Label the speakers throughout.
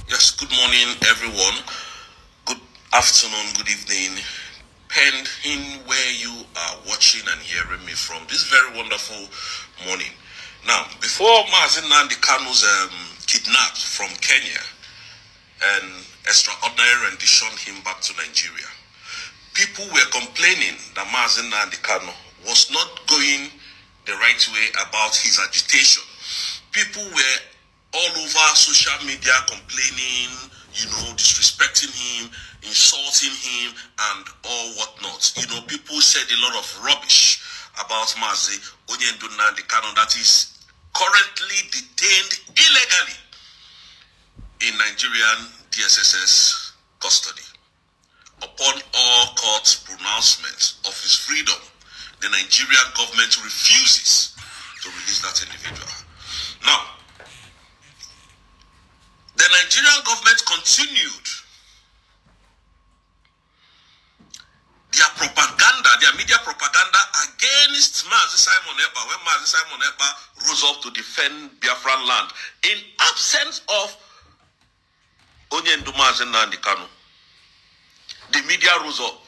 Speaker 1: Yes, good morning, everyone. Good afternoon, good evening, depending where you are watching and hearing me from this very wonderful morning. Now, before Mazi Nnamdi Kanu's kidnapped from Kenya and extraordinary rendition him back to Nigeria, people were complaining that Mazi Nnamdi Kanu was not going the right way about his agitation. People were all over social media complaining, disrespecting him, insulting him, and all whatnot. People said a lot of rubbish about Mazi Nnamdi Kanu that is currently detained illegally in Nigerian DSSS custody. Upon all court pronouncements of his freedom, the Nigerian government refuses to release that individual. Now, the Nigerian government continued their media propaganda against Mazi Simon Ekpa when Mazi Simon Ekpa rose up to defend Biafran land in absence of Onyendu Mazi Nnamdi Kanu. The media rose up.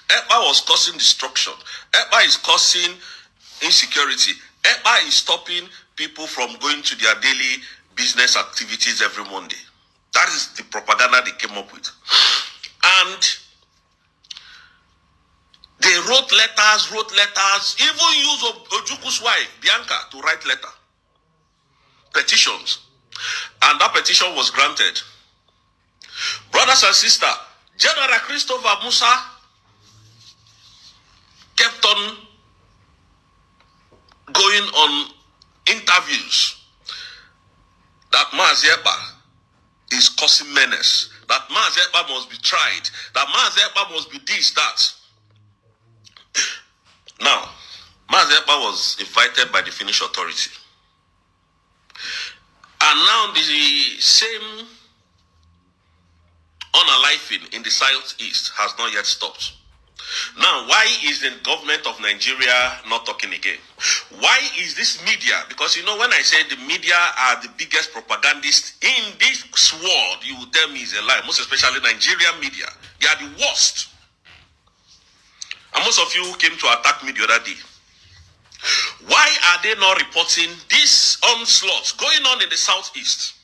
Speaker 1: Ekpa was causing destruction. Ekpa is causing insecurity. Ekpa is stopping people from going to their daily business activities every Monday. That is the propaganda they came up with. And they wrote letters, even used Ojuku's wife, Bianca, to write petitions. And that petition was granted. Brothers and sisters, General Christopher Musa kept on going on interviews that Mazi Ekpa is causing menace, that Mazi Ekpa must be tried, that Mazi Ekpa must be this, that. Now, Mazi Ekpa was invited by the Finnish authority. And now the same unaliving in the southeast has not yet stopped. Now, why is the government of Nigeria not talking again? Why is this media? Because when I say the media are the biggest propagandists in this world, you will tell me it's a lie. Most especially Nigerian media. They are the worst. And most of you came to attack me the other day. Why are they not reporting this onslaught going on in the southeast?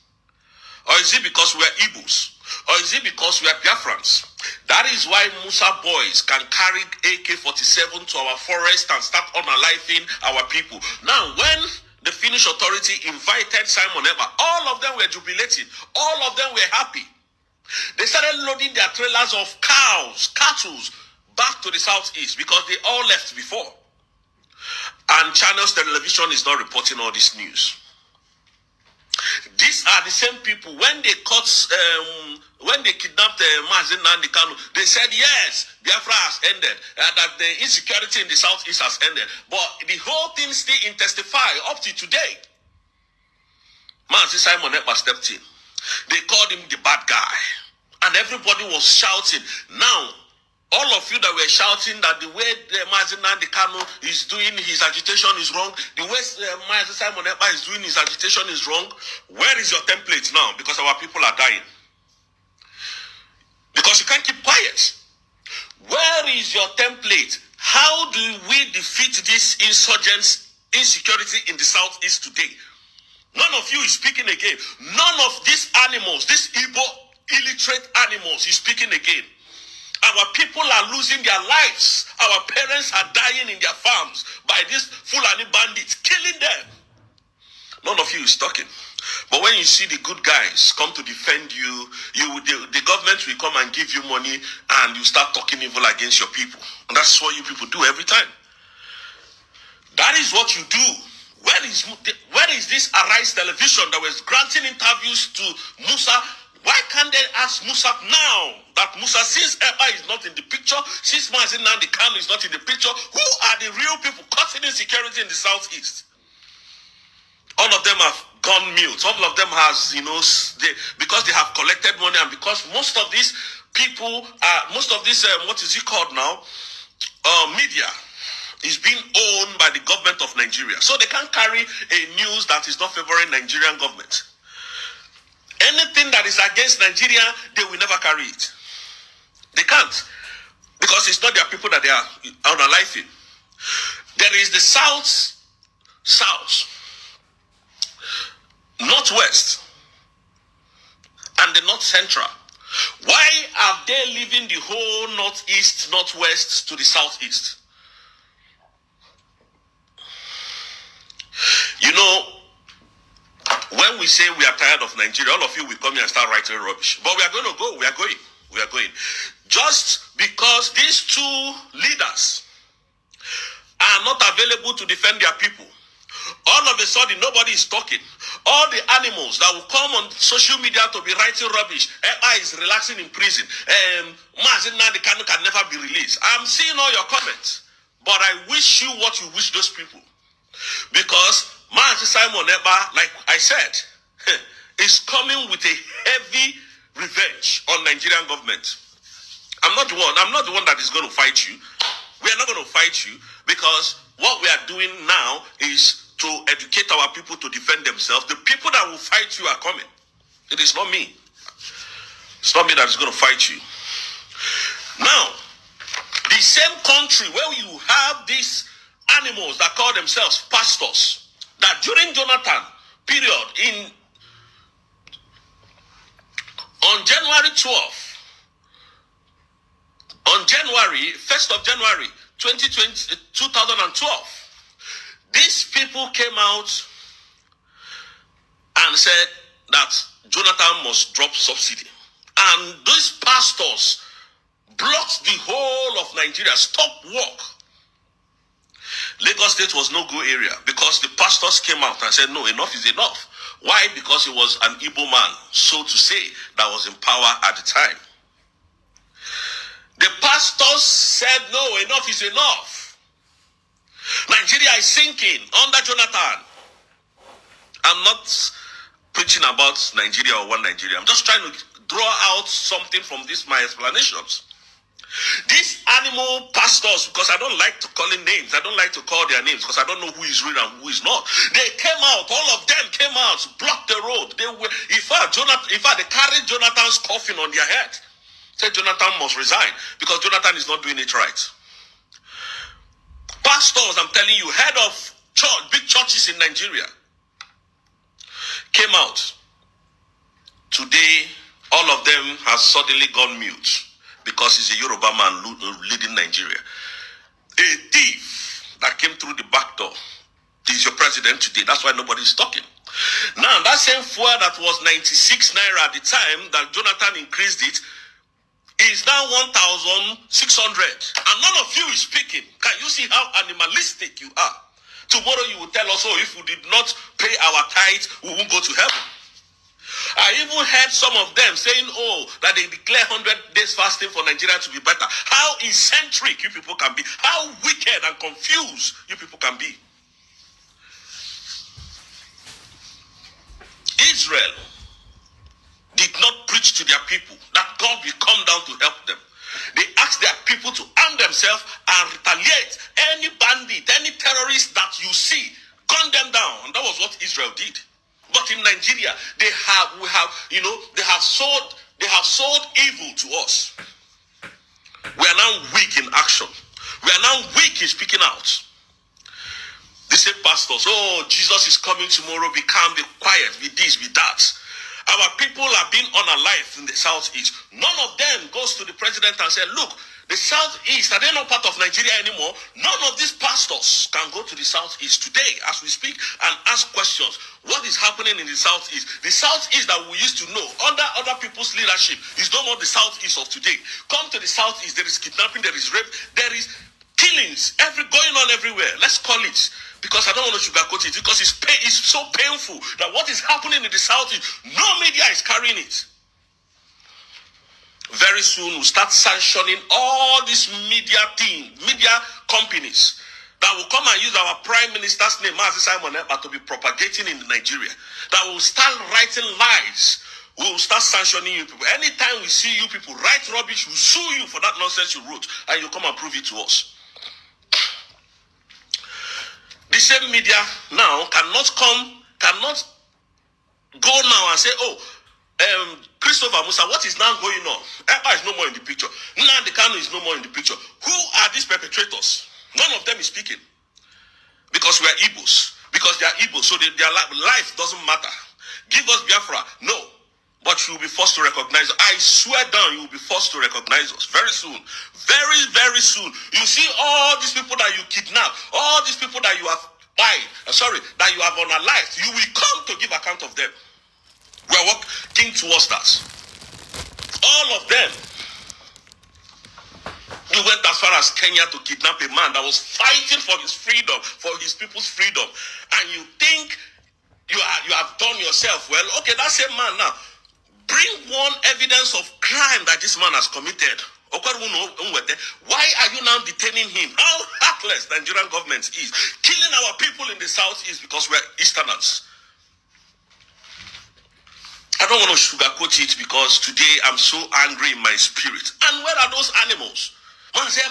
Speaker 1: Or is it because we are Igbos? Or is it because we are Biafrans? That is why Musa boys can carry AK-47 to our forest and start unaliving our people. Now, when the Finnish authority invited Simon Ekpa, all of them were jubilating. All of them were happy. They started loading their trailers of cows, cattle, back to the southeast because they all left before. And Channels Television is not reporting all this news. These are the same people, when they kidnapped Mazi Nnamdi Kanu, they said, yes, Biafra has ended, that the insecurity in the southeast has ended. But the whole thing still intensified up to today. Mazi Simon Ekpa stepped in. They called him the bad guy. And everybody was shouting. Now, all of you that were shouting that the way Mazi Nnamdi Kanu is doing his agitation is wrong, the way Mazi Simon Ekpa is doing his agitation is wrong, where is your template now? Because our people are dying. Because you can't keep quiet. Where is your template? How do we defeat this insurgents, insecurity in the southeast today? None of you is speaking again. None of these animals, these Igbo illiterate animals is speaking again. Our people are losing their lives. Our parents are dying in their farms by these Fulani bandits, killing them. None of you is talking. But when you see the good guys come to defend you, the government will come and give you money and you start talking evil against your people. And that's what you people do every time. That is what you do. Where is this Arise Television that was granting interviews to Musa? Why can't they ask Musa now that Musa, since Ekpa is not in the picture, since Mazi Nnamdi Kanu is not in the picture, who are the real people causing insecurity in the southeast? All of them have gone mute. All of them has, because they have collected money and because most of these people, what is it called now? Media is being owned by the government of Nigeria. So they can't carry a news that is not favoring Nigerian government. Anything that is against Nigeria, they will never carry it. They can't. Because it's not their people that they are unaliving. There is the south, northwest, and the north central. Why are they leaving the whole northeast, northwest to the southeast? You know, when we say we are tired of Nigeria, all of you will come here and start writing rubbish. But we are going to go. We are going. We are going. Just because these two leaders are not available to defend their people, all of a sudden nobody is talking. All the animals that will come on social media to be writing rubbish, Eba is relaxing in prison, Mazin Nnamdi Kanu can never be released. I'm seeing all your comments, but I wish you what you wish those people. Because Mazin Simon Eba, like I said, is coming with a heavy revenge on Nigerian government. I'm not the one that is going to fight you. We are not going to fight you, because what we are doing now is to educate our people to defend themselves. The people that will fight you are coming. It is not me. It's not me that is going to fight you. Now, the same country where you have these animals that call themselves pastors, that during Jonathan period, on January 12th, on January 1st of January 2012, these people came out and said that Jonathan must drop subsidy. And these pastors blocked the whole of Nigeria, stopped work. Lagos State was no-go area because the pastors came out and said, no, enough is enough. Why? Because it was an Igbo man, so to say, that was in power at the time. The pastors said, no, enough is enough. Nigeria is sinking under Jonathan. I'm not preaching about Nigeria or one Nigeria. I'm just trying to draw out something from my explanations. These animal pastors, because I don't like to call in names, I don't like to call their names because I don't know who is real and who is not. They came out, all of them came out, blocked the road. In fact, they carried Jonathan's coffin on their head. Said Jonathan must resign because Jonathan is not doing it right. Pastors, I'm telling you, head of church, big churches in Nigeria, came out. Today, all of them have suddenly gone mute because he's a Yoruba man leading Nigeria. A thief that came through the back door is your president today. That's why nobody is talking. Now, that same fuel that was 96 naira at the time that Jonathan increased it is now 1,600. And none of you is speaking. Can you see how animalistic you are? Tomorrow you will tell us, oh, if we did not pay our tithe, we won't go to heaven. I even heard some of them saying, oh, that they declare 100 days fasting for Nigeria to be better. How eccentric you people can be. How wicked and confused you people can be. Israel did not preach to their people that God will come down to help them. They asked their people to arm themselves and retaliate. Any bandit, any terrorist that you see, gun them down. And that was what Israel did. But in Nigeria, they have sold evil to us. We are now weak in action. We are now weak in speaking out. They say, pastors, oh, Jesus is coming tomorrow. Be calm, be quiet, be this, be that. Our people are being unalived in the southeast. None of them goes to the president and said, look, the southeast, are they not part of Nigeria anymore? None of these pastors can go to the southeast today as we speak and ask questions. What is happening in the southeast? The southeast that we used to know under other people's leadership is no more the southeast of today. Come to the southeast, there is kidnapping, there is rape, there is killings going on everywhere. Let's call it. Because I don't want to sugarcoat it, because it's so painful that what is happening in the southeast, no media is carrying it. Very soon we'll start sanctioning all these media companies that will come and use our prime minister's name, Mazi Simon Ekpa, to be propagating in Nigeria. That will start writing lies. We will start sanctioning you people. Anytime we see you people write rubbish, we'll sue you for that nonsense you wrote, and you come and prove it to us. The same media now cannot go now and say, oh, Christopher Musa, what is now going on? Epa is no more in the picture. Nnamdi Kanu is no more in the picture. Who are these perpetrators? None of them is speaking. Because we are Igbos. Because they are Igbos, so their life doesn't matter. Give us Biafra. No. But you will be forced to recognize us. I swear down, you will be forced to recognize us very soon. Very, very soon. You see all these people that you kidnap, all these people that you have that you have unalived, you will come to give account of them. We are working towards that. All of them. You went as far as Kenya to kidnap a man that was fighting for his freedom, for his people's freedom. And you think you have done yourself well. Okay, that same man now, bring one evidence of crime that this man has committed. Why are you now detaining him? How heartless the Nigerian government is. Killing our people in the south is because we're Easterners. I don't want to sugarcoat it because today I'm so angry in my spirit. And where are those animals? Man say,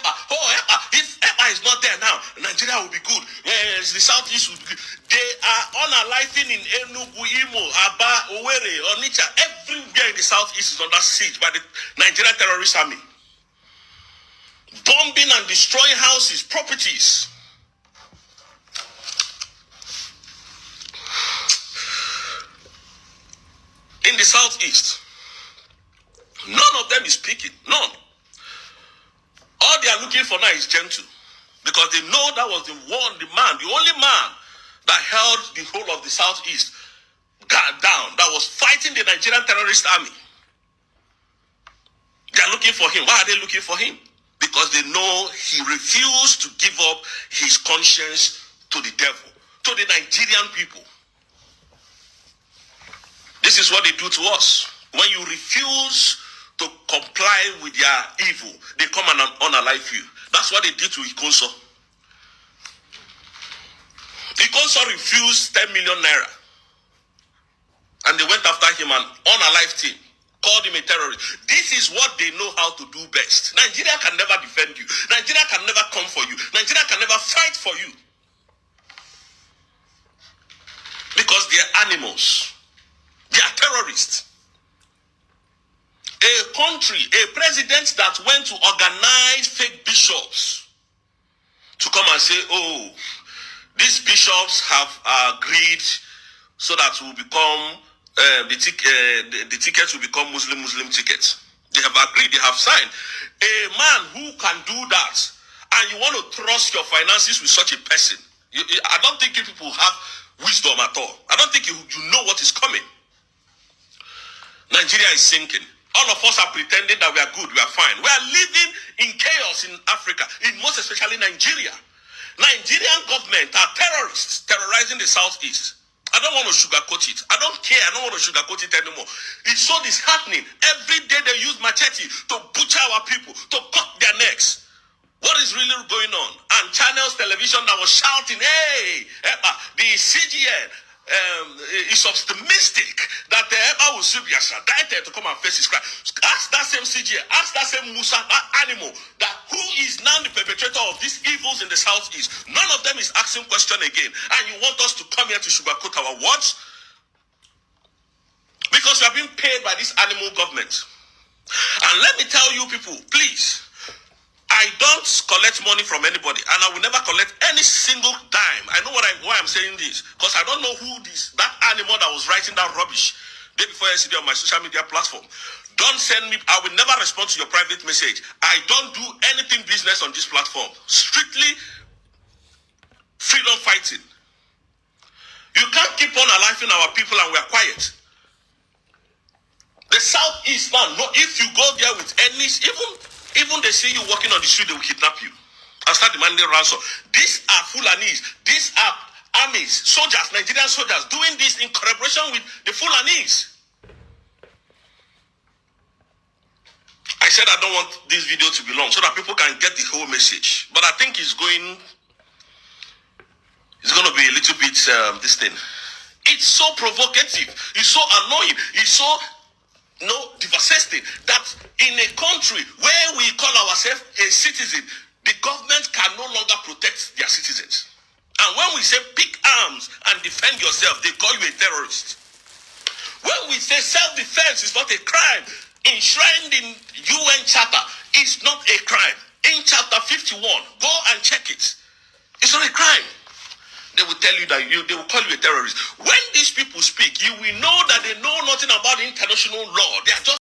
Speaker 1: if Epa is not there now, Nigeria will be good. Yes, the southeast will be good. They are unaliving in Enugu, Imo, Aba, Owerri, Onitsha. Everywhere in the southeast is under siege by the Nigerian terrorist army. Bombing and destroying houses, properties. In the southeast, none of them is speaking. None. All they are looking for now is gentle, because they know that was the only man that held the whole of the southeast down, that was fighting the Nigerian terrorist army. They are looking for him. Why are they looking for him? Because they know he refused to give up his conscience to the devil, to the Nigerian people. This is what they do to us. When you refuse to comply with their evil, they come and unalive you. That's what they did to Ikonso. Ikonso refused 10 million naira. And they went after him and unalived him. Called him a terrorist. This is what they know how to do best. Nigeria can never defend you. Nigeria can never come for you. Nigeria can never fight for you. Because they are animals. They are terrorists. A country, a president that went to organize fake bishops to come and say, oh, these bishops have agreed so that will become the tickets will become Muslim tickets. They have agreed, they have signed. A man who can do that, and you want to trust your finances with such a person, I don't think you people have wisdom at all. I don't think you know what is coming. Nigeria is sinking. All of us are pretending that we are good, we are fine. We are living in chaos in Africa, in most especially Nigeria. Nigerian government are terrorists terrorizing the southeast. I don't want to sugarcoat it. I don't care. I don't want to sugarcoat it anymore. It's so disheartening. Every day they use machete to butcher our people, to cut their necks. What is really going on? And channels television that was shouting, hey, the CGN is optimistic that the Eba will still be extradited to come and face his crime. Ask that same CGN, ask that same Musa, that animal, that who is now the perpetrator of these evils in the southeast. None of them is asking question again. And you want us to come here to sugarcoat our words? Because we are being paid by this animal government. And let me tell you people, please, I don't collect money from anybody, and I will never collect any single dime. I know why I'm saying this, because I don't know who that animal that was writing that rubbish day before yesterday on my social media platform. Don't send me, I will never respond to your private message. I don't do anything business on this platform. Strictly freedom fighting. You can't keep on aliving our people and we're quiet. The southeast man, no, if you go there with any, even they see you walking on the street, they will kidnap you and start demanding ransom. These are Fulanis. These are armies, soldiers, Nigerian soldiers, doing this in collaboration with the Fulanis. I said I don't want this video to be long so that people can get the whole message. But I think it's going to be a little bit, this thing. It's so provocative. It's so annoying. It's so devastating that in a country where we call ourselves a citizen, the government can no longer protect their citizens. And when we say pick arms and defend yourself, they call you a terrorist. When we say self-defense is not a crime, enshrined in UN Charter, it's not a crime. In Chapter 51, go and check it. It's not a crime. They will tell you that they will call you a terrorist. When these people speak, you will know that they know nothing about international law. They are just